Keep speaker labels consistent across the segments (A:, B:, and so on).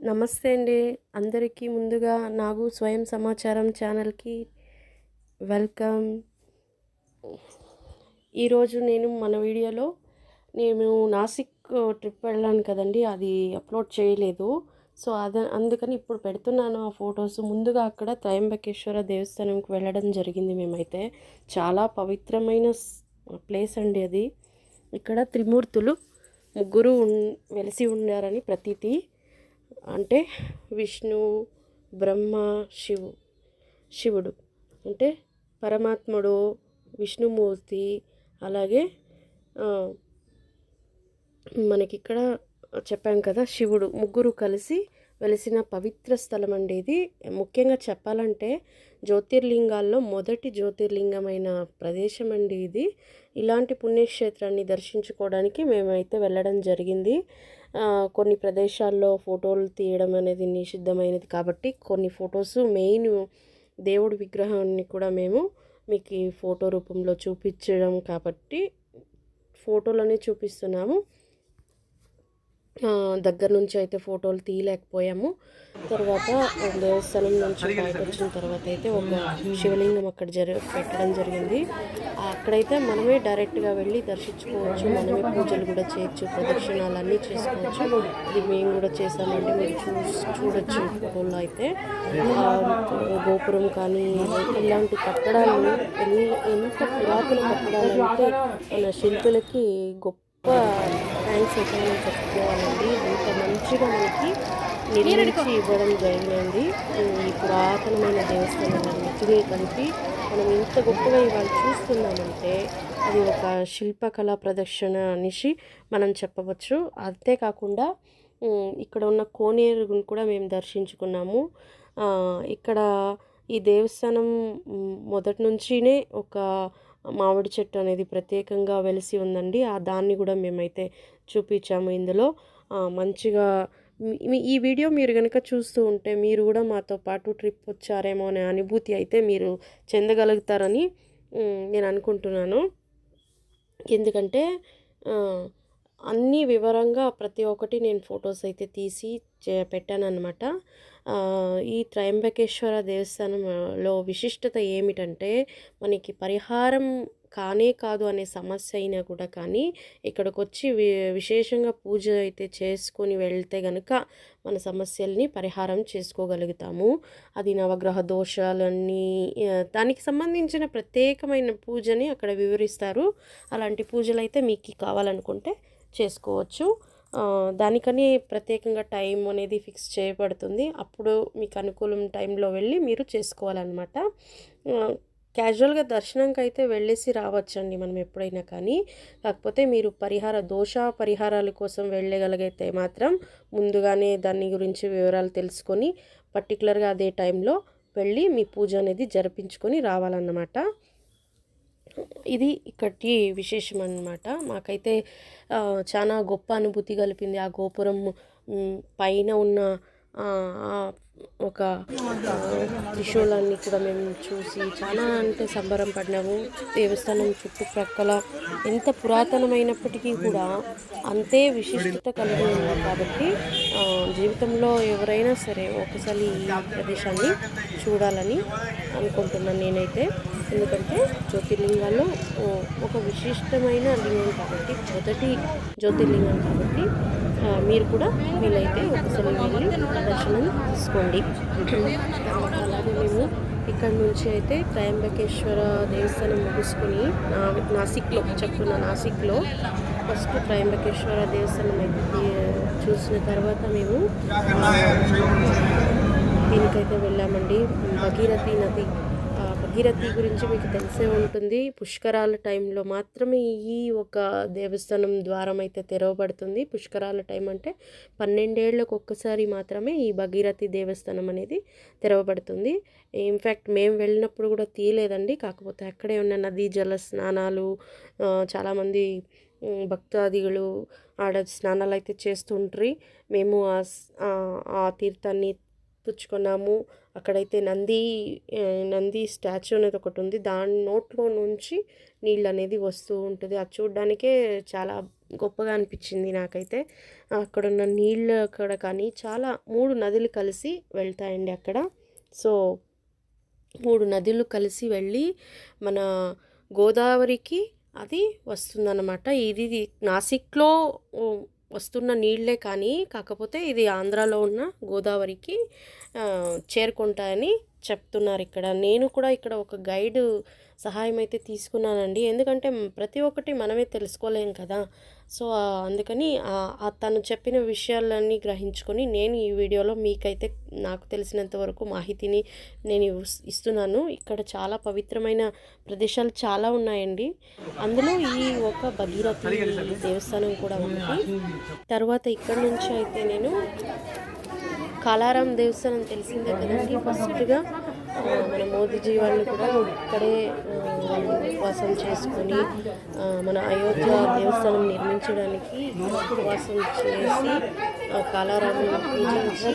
A: నమస్తే అండి. అందరికీ ముందుగా నాగు స్వయం సమాచారం ఛానల్‌కి వెల్కమ్. ఈరోజు మన వీడియోలో నేను నాసిక్ ట్రిప్ వెళ్ళాను కదండీ! అది అప్లోడ్ చేయలేదు. సో, అందుకని ఇప్పుడు పెడుతున్నాను ఆ ఫొటోస్. ముందుగా అక్కడ త్రయంబకేశ్వర దేవస్థానంకి వెళ్ళడం జరిగింది మేమైతే. చాలా పవిత్రమైన ప్లేస్ అండి అది. ఇక్కడ త్రిమూర్తులు ముగ్గురు వెలిసి ఉండారని ప్రతీతి. అంటే విష్ణు, బ్రహ్మ, శివుడు అంటే పరమాత్ముడు, విష్ణుమూర్తి. అలాగే మనకిక్కడ చెప్పాం కదా, శివుడు, ముగ్గురు కలిసి వెలిసిన పవిత్ర స్థలం అండి ఇది. ముఖ్యంగా చెప్పాలంటే జ్యోతిర్లింగాల్లో మొదటి జ్యోతిర్లింగమైన ప్రదేశం అండి ఇది. ఇలాంటి పుణ్యక్షేత్రాన్ని దర్శించుకోవడానికి మేమైతే వెళ్ళడం జరిగింది. కొన్ని ప్రదేశాల్లో ఫోటోలు తీయడం అనేది నిషిద్ధమైనది కాబట్టి కొన్ని ఫొటోస్, మెయిన్ దేవుడి విగ్రహాన్ని కూడా మేము మీకు ఈ ఫోటో రూపంలో చూపించడం కాబట్టి ఫోటోలనే చూపిస్తున్నాము. దగ్గర నుంచి అయితే ఫోటోలు తీయలేకపోయాము. తర్వాత దేవస్థానం నుంచి బయట వచ్చిన తర్వాత అయితే ఒక శివలింగం అక్కడ పెట్టడం జరిగింది. అక్కడైతే మనమే డైరెక్ట్గా వెళ్ళి దర్శించుకోవచ్చు, మనమే పూజలు కూడా చేయొచ్చు, ప్రదక్షిణాలు అన్నీ చేసుకోవచ్చు. ఇది మేము కూడా చేసామంటే మీరు చూడొచ్చు ఫోటోలో అయితే. గోపురం కానీ ఇలాంటి కట్టడాలు ఎంత పురాతన కట్టడాలు అంటే మన శిల్పులకి గొప్ప థ్యాంక్స్ అయితే మనం చెప్పుకోవాలండి. అంత మంచిగా మనకి నిర్మించి ఇవ్వడం జరిగింది. ఈ పురాతనమైన దేవస్థానాలన్నిటినీ కలిపి మనం ఇంత గొప్పగా ఇవాళ చూస్తున్నామంటే అది ఒక శిల్పకళా ప్రదర్శన అనేసి మనం చెప్పవచ్చు. అంతేకాకుండా ఇక్కడ ఉన్న కోనేరుని కూడా మేము దర్శించుకున్నాము. ఇక్కడ ఈ దేవస్థానం మొదటి నుంచినే ఒక మామిడి చెట్టు అనేది ప్రత్యేకంగా వెలిసి ఉందండి. దాన్ని కూడా మేమైతే చూపించాము ఇందులో. మంచిగా ఈ వీడియో మీరు కనుక చూస్తూ ఉంటే మీరు కూడా మాతో పాటు ట్రిప్ వచ్చారేమో అనే అనుభూతి అయితే మీరు చెందగలుగుతారని నేను అనుకుంటున్నాను. ఎందుకంటే అన్నీ వివరంగా ప్రతి ఒక్కటి నేను ఫొటోస్ అయితే తీసి పెట్టానన్నమాట. ఈ త్రయంబకేశ్వర దేవస్థానంలో విశిష్టత ఏమిటంటే మనకి పరిహారం కానే కాదు అనే సమస్య అయినా కూడా కానీ ఇక్కడికి వచ్చి విశేషంగా పూజ అయితే చేసుకొని వెళ్తే గనుక మన సమస్యల్ని పరిహారం చేసుకోగలుగుతాము. అది నవగ్రహ దోషాలన్నీ దానికి సంబంధించిన ప్రత్యేకమైన పూజని అక్కడ వివరిస్తారు. అలాంటి పూజలు అయితే మీకు కావాలనుకుంటే చేసుకోవచ్చు. దానికని ప్రత్యేకంగా టైం అనేది ఫిక్స్ చేయబడుతుంది. అప్పుడు మీకు అనుకూలం టైంలో వెళ్ళి మీరు చేసుకోవాలన్నమాట. క్యాజువల్గా దర్శనంకి అయితే వెళ్ళేసి రావచ్చండి మనం ఎప్పుడైనా కానీ. కాకపోతే మీరు దోష పరిహారాల కోసం వెళ్ళగలిగితే మాత్రం ముందుగానే దాని గురించి వివరాలు తెలుసుకొని పర్టికులర్గా అదే టైంలో వెళ్ళి మీ పూజ అనేది జరిపించుకొని రావాలన్నమాట. ఇది ఇక్కడి విశేషం అన్నమాట. మాకైతే చాలా గొప్ప అనుభూతి కలిపింది. ఆ గోపురం పైన ఉన్న ఒక త్రిశూలాన్ని కూడా మేము చూసి చాలా అంటే సంబరం పడినాము. దేవస్థానం చుట్టుప్రక్కల ఎంత పురాతనమైనప్పటికీ కూడా అంతే విశిష్టత కలిగి ఉంది కాబట్టి జీవితంలో ఎవరైనా సరే ఒకసారి ఈ ప్రదేశాన్ని చూడాలని అనుకుంటున్నాను నేనైతే. ఎందుకంటే జ్యోతిర్లింగాల్లో ఒక విశిష్టమైన లింగం కాబట్టి, మొదటి జ్యోతిర్లింగం కాబట్టి మీరు కూడా వీలైతే ఒకసారి వెళ్ళి దర్శనం తీసుకోండి. అలాగే మేము ఇక్కడ నుంచి అయితే త్రయంబకేశ్వర దేవస్థానం ముగుసుకొని నాసిక్లో ఫస్ట్ త్రయంబకేశ్వర దేవస్థానం అయితే చూసిన తర్వాత మేము దీనికైతే వెళ్ళామండి. భగీరథి గురించి మీకు తెలిసే ఉంటుంది. పుష్కరాల టైంలో మాత్రమే ఈ ఒక దేవస్థానం ద్వారం అయితే తెరవబడుతుంది. పుష్కరాల టైం అంటే 12 ఏళ్ళకు ఒక్కసారి మాత్రమే ఈ భగీరథి దేవస్థానం అనేది తెరవబడుతుంది. ఇన్ఫ్యాక్ట్ మేము వెళ్ళినప్పుడు కూడా తీయలేదండి. కాకపోతే అక్కడే ఉన్న నదీ జల స్నానాలు చాలామంది భక్తాదిಗಳು ఆడ స్నానాలు అయితే చేస్తుంటారు. మేము ఆ తీర్థాన్ని పుచ్చుకున్నాము. అక్కడైతే నంది స్టాచ్యూ అనేది ఒకటి ఉంది. దాని నోట్లో నుంచి నీళ్ళు అనేది వస్తూ ఉంటుంది. అది చూడడానికే చాలా గొప్పగా అనిపించింది నాకైతే. అక్కడున్న నీళ్ళు అక్కడ కానీ చాలా 3 నదులు కలిసి వెళ్తాయండి అక్కడ. సో 3 నదులు కలిసి వెళ్ళి మన గోదావరికి అది వస్తుందన్నమాట. ఇది నాసిక్లో వస్తున్న నీళ్ళే కానీ కాకపోతే ఇది ఆంధ్రాలో ఉన్న గోదావరికి చేరుకుంటాయని చెప్తున్నారు ఇక్కడ. నేను కూడా ఇక్కడ ఒక గైడ్ సహాయం అయితే తీసుకున్నానండి. ఎందుకంటే ప్రతి ఒక్కటి మనమే తెలుసుకోలేం కదా. సో అందుకని తను చెప్పిన విషయాలన్నీ గ్రహించుకొని నేను ఈ వీడియోలో మీకైతే నాకు తెలిసినంత వరకు మాహితిని నేను ఇస్తున్నాను. ఇక్కడ చాలా పవిత్రమైన ప్రదేశాలు చాలా ఉన్నాయండి. అందులో ఈ ఒక భగీరథి దేవస్థానం కూడా ఉంది. తర్వాత ఇక్కడ నుంచి అయితే నేను కాలారాం దేవస్థానం తెలిసిందే కదండి. ఫస్ట్గా మన మోదీజీ వాళ్ళు కూడా ఇక్కడే ఉపవాసం చేసుకొని మన అయోధ్య దేవస్థానం నిర్మించడానికి ఉపవాసం చేసి కాలారాముని పూజించి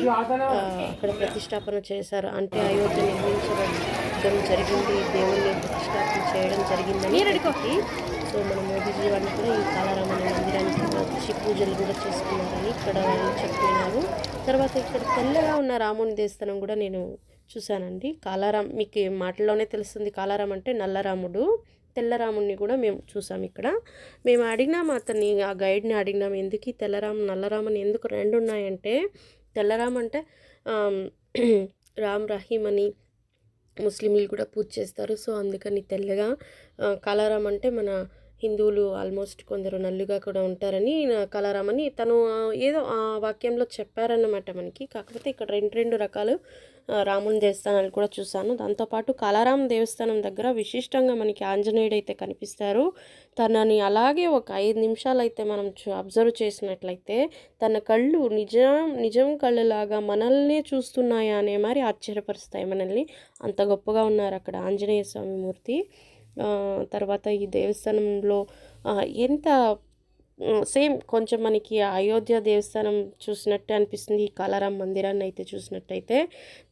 A: అక్కడ ప్రతిష్టాపన చేశారు. అంటే అయోధ్య నిర్మించడం జరిగింది, దేవుణ్ణి ప్రతిష్టాపన చేయడం జరిగిందని అడిగి. సో మన మోదీజీ వాళ్ళు కూడా ఈ కాలారాముని మందిరానికి వచ్చి పూజలు కూడా చేసుకున్నారని ఇక్కడ వాళ్ళు చెప్పినారు. తర్వాత ఇక్కడ తెల్లగా ఉన్న రాముని దేవస్థానం కూడా నేను చూశానండి. కాలారాం మీకు మాటల్లోనే తెలుస్తుంది. కాలారాం అంటే నల్లరాముడు, తెల్లరాముడిని కూడా మేము చూసాం ఇక్కడ. మేము అడిగినాం అతన్ని, ఆ గైడ్ని అడిగినాం, ఎందుకు ఈ తెల్లరాం నల్లరాం అని ఎందుకు 2 ఉన్నాయంటే, తెల్లరాం అంటే రామ్ రహీం అని ముస్లింలు కూడా పూజ చేస్తారు. సో అందుకని తెల్లగా, కాలారాం అంటే మన హిందువులు ఆల్మోస్ట్ కొందరు నల్లుగా కూడా ఉంటారని కాలారాం అని తను ఏదో ఆ వాక్యంలో చెప్పారన్నమాట మనకి. కాకపోతే ఇక్కడ 2 రకాలు రాముని దేవస్థానాలు కూడా చూశాను. దాంతోపాటు కాలారాం దేవస్థానం దగ్గర విశిష్టంగా మనకి ఆంజనేయుడు అయితే కనిపిస్తారు. తనని అలాగే ఒక 5 నిమిషాలు అయితే మనం అబ్జర్వ్ చేసినట్లయితే తన కళ్ళు నిజం కళ్ళులాగా మనల్నే చూస్తున్నాయా అనే మరి ఆశ్చర్యపరుస్తాయి మనల్ని. అంత గొప్పగా ఉన్నారు అక్కడ ఆంజనేయ స్వామి మూర్తి. తర్వాత ఈ దేవస్థానంలో ఎంత సేమ్ కొంచెం మనకి అయోధ్య దేవస్థానం చూసినట్టే అనిపిస్తుంది ఈ కాలారాం మందిరాన్ని అయితే చూసినట్టయితే.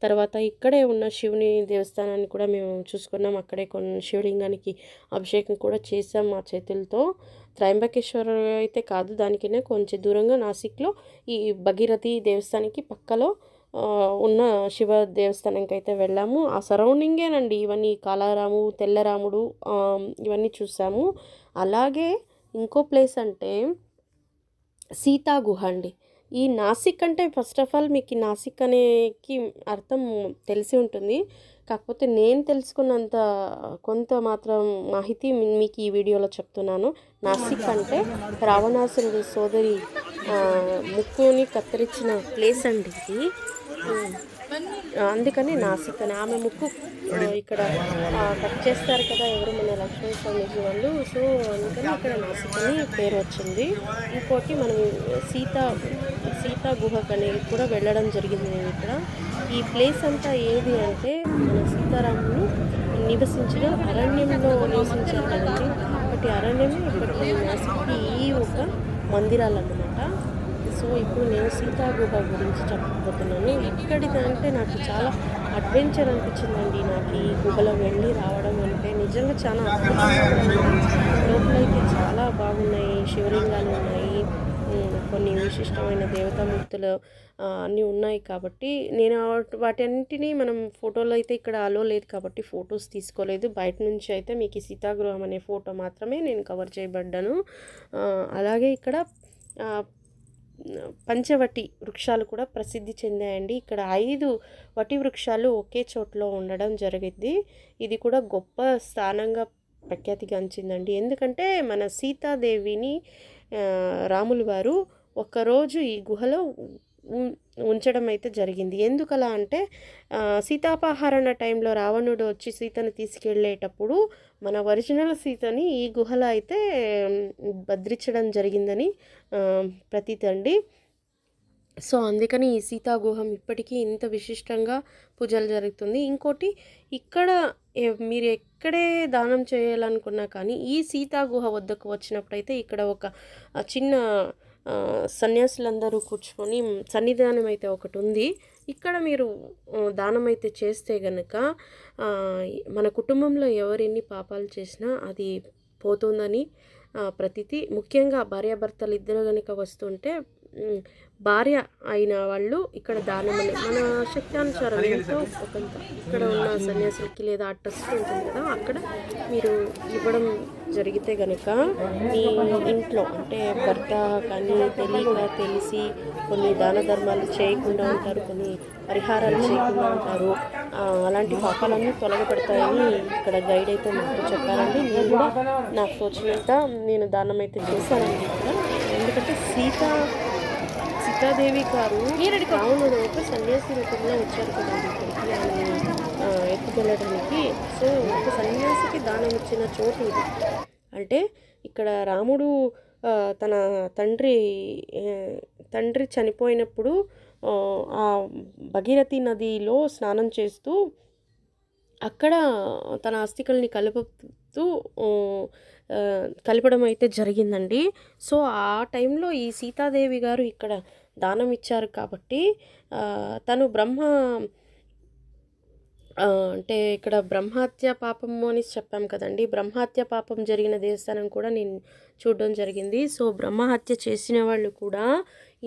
A: తర్వాత ఇక్కడే ఉన్న శివుని దేవస్థానాన్ని కూడా మేము చూసుకున్నాం. అక్కడే కొన్ని శివలింగానికి అభిషేకం కూడా చేసాం మా చేతులతో. త్రయంబకేశ్వర అయితే కాదు, దానికనే కొంచెం దూరంగా నాసిక్లో ఈ భగీరథి దేవస్థానానికి పక్కలో ఉన్న శివ దేవస్థానంకి అయితే వెళ్ళాము. ఆ సరౌండింగేనండి ఇవన్నీ కాలారాము, తెల్లరాముడు ఇవన్నీ చూసాము. అలాగే ఇంకో ప్లేస్ అంటే సీతా గుహ అండి. ఈ నాసిక్ అంటే ఫస్ట్ ఆఫ్ ఆల్ మీకు నాసిక్ అనేకి అర్థం తెలిసి ఉంటుంది. కాకపోతే నేను తెలుసుకున్నంత కొంత మాత్రం మాహితి మీకు ఈ వీడియోలో చెప్తున్నాను. నాసిక్ అంటే రావణాసురుడి సోదరి ముక్కుని కత్తిరించిన ప్లేస్ అండి ఇది. అందుకని నాసిక్ అని ఆమె ముక్కు ఇక్కడ కట్ చేస్తారు కదా ఎవరు, మన లక్ష్మణ స్వామీజీ వాళ్ళు. సో అందుకని ఇక్కడ నాసిక్ అని పేరు వచ్చింది. ఇంకోటి మనం సీతా గుహకు అనేది కూడా వెళ్ళడం జరిగింది. నేను ఇక్కడ ఈ ప్లేస్ అంతా ఏది అంటే మన సీతారాములు నివసించిన అరణ్యంలో నివసించారు కదండి. ఒకటి అరణ్యమే ఇప్పటికీ నాసిక్కి ఈ ఒక మందిరాలు అన్నమాట. సో ఇప్పుడు నేను సీతా గుహ గురించి చెప్పబోతున్నాను. ఇక్కడికంటే నాకు చాలా అడ్వెంచర్ అనిపించిందండి. నాకు ఈ గుహలో వెళ్ళి రావడం అంటే నిజంగా చాలా లోపలైతే చాలా బాగున్నాయి. శివలింగాలు ఉన్నాయి, కొన్ని విశిష్టమైన దేవతామూర్తులు అన్నీ ఉన్నాయి. కాబట్టి నేను వాటన్నింటినీ మనం ఫోటోలో అయితే ఇక్కడ అలో లేదు కాబట్టి ఫొటోస్ తీసుకోలేదు. బయట నుంచి అయితే మీకు ఈ సీతాగృహం అనే ఫోటో మాత్రమే నేను కవర్ చేయబడ్డాను. అలాగే ఇక్కడ పంచవటి వృక్షాలు కూడా ప్రసిద్ధి చెందాయండి. ఇక్కడ 5 వటి వృక్షాలు ఒకే చోట్లో ఉండడం జరిగింది. ఇది కూడా గొప్ప స్థానంగా ప్రఖ్యాతిగాంచిందండి. ఎందుకంటే మన సీతాదేవిని రాములు వారు ఒకరోజు ఈ గుహలో ఉంచడం అయితే జరిగింది. ఎందుకలా అంటే సీతాపహరణ టైంలో రావణుడు వచ్చి సీతను తీసుకెళ్ళేటప్పుడు మన ఒరిజినల్ సీతని ఈ గుహలో అయితే భద్రించడం జరిగిందని ప్రతీతి అండి. సో అందుకని ఈ సీతా గుహం ఇప్పటికీ ఇంత విశిష్టంగా పూజలు జరుగుతుంది. ఇంకోటి ఇక్కడ మీరు ఎక్కడే దానం చేయాలనుకున్నా కానీ ఈ సీతా గుహ వద్దకు వచ్చినప్పుడైతే ఇక్కడ ఒక చిన్న సన్యాసులందరూ కూర్చొని సన్నిధానం అయితే ఒకటి ఉంది. ఇక్కడ మీరు దానం అయితే చేస్తే గనక మన కుటుంబంలో ఎవరెన్ని పాపాలు చేసినా అది పోతుందని ప్రతీతి. ముఖ్యంగా భార్యాభర్తలు ఇద్దరు కనుక వస్తుంటే భార్య అయిన వాళ్ళు ఇక్కడ దానం మన శక్తానుసారం ఎంతో ఒకంత ఇక్కడ ఉన్న సన్యాసులకి లేదా ఆ ట్రస్ట్ ఉంటుంది కదా, అక్కడ మీరు ఇవ్వడం జరిగితే కనుక మీ ఇంట్లో అంటే భర్త కానీ తెలియక తెలిసి కొన్ని దాన ధర్మాలు చేయకుండా ఉంటారు, కొన్ని పరిహారాలు చేయకుండా ఉంటారు, అలాంటి పాపాలన్నీ తొలగపెడతాయని ఇక్కడ గైడ్ అయితే మాకు చెప్పారండి. నేను కూడా నాకు తోచినంత నేను దానం అయితే చేశానండి ఇక్కడ. ఎందుకంటే సీతాదేవి గారు రావణుడు ఒక సన్యాసి రూపంలో వచ్చారు కదండి ఇక్కడికి ఆయన ఎత్తుకెళ్ళడానికి. సో ఒక సన్యాసికి దానం ఇచ్చిన చోటు ఇది. అంటే ఇక్కడ రాముడు తన తండ్రి చనిపోయినప్పుడు ఆ భగీరథి నదిలో స్నానం చేస్తూ అక్కడ తన అస్థికల్ని కలపడం అయితే జరిగిందండి. సో ఆ టైంలో ఈ సీతాదేవి గారు ఇక్కడ దానం ఇచ్చారు కాబట్టి తను అంటే ఇక్కడ బ్రహ్మహత్య పాపము అని చెప్పాం కదండి, బ్రహ్మహత్య పాపం జరిగిన దేవస్థానం కూడా నేను చూడడం జరిగింది. సో బ్రహ్మహత్య చేసిన వాళ్ళు కూడా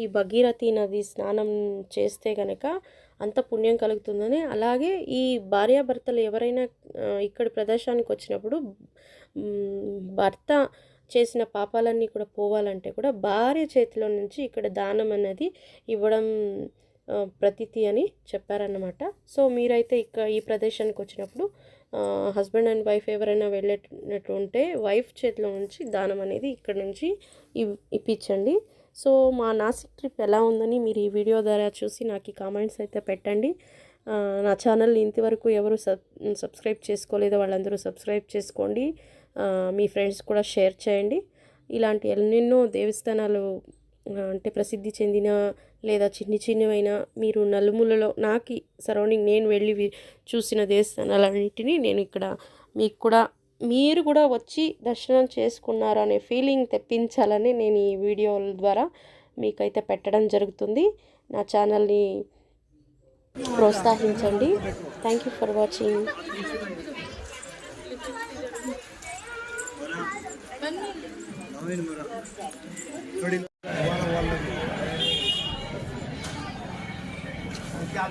A: ఈ భగీరథి నది స్నానం చేస్తే కనుక అంత పుణ్యం కలుగుతుందని. అలాగే ఈ భార్యాభర్తలు ఎవరైనా ఇక్కడ ప్రదేశానికి వచ్చినప్పుడు భర్త చేసిన పాపాలన్నీ కూడా పోవాలంటే కూడా భార్య చేతిలో నుంచి ఇక్కడ దానం అనేది ఇవ్వడం ప్రతీతి అని చెప్పారన్నమాట. సో మీరైతే ఈ ప్రదేశానికి వచ్చినప్పుడు హస్బెండ్ అండ్ వైఫ్ ఎవరైనా వెళ్ళేటట్టు ఉంటే వైఫ్ చేతిలో నుంచి దానం అనేది ఇక్కడ నుంచి ఇప్పించండి. సో మా నాసిక్ ట్రిప్ ఎలా ఉందని మీరు ఈ వీడియో ద్వారా చూసి నాకు ఈ కామెంట్స్ అయితే పెట్టండి. నా ఛానల్ని ఇంతవరకు ఎవరు సబ్స్క్రైబ్ చేసుకోలేదో వాళ్ళందరూ సబ్స్క్రైబ్ చేసుకోండి. మీ ఫ్రెండ్స్ కూడా షేర్ చేయండి. ఇలాంటి ఎన్నెన్నో దేవస్థానాలు అంటే ప్రసిద్ధి చెందిన లేదా చిన్నవైనా మీరు నలుమూలలో నాకు సరౌండింగ్ నేను వెళ్ళి చూసిన దేవస్థానాలన్నింటినీ నేను ఇక్కడ మీరు కూడా వచ్చి దర్శనం చేసుకున్నారనే ఫీలింగ్ తెప్పించాలని నేను ఈ వీడియోల ద్వారా మీకైతే పెట్టడం జరుగుతుంది. నా ఛానల్ని ప్రోత్సహించండి. Thank you for watching.
B: क्या आप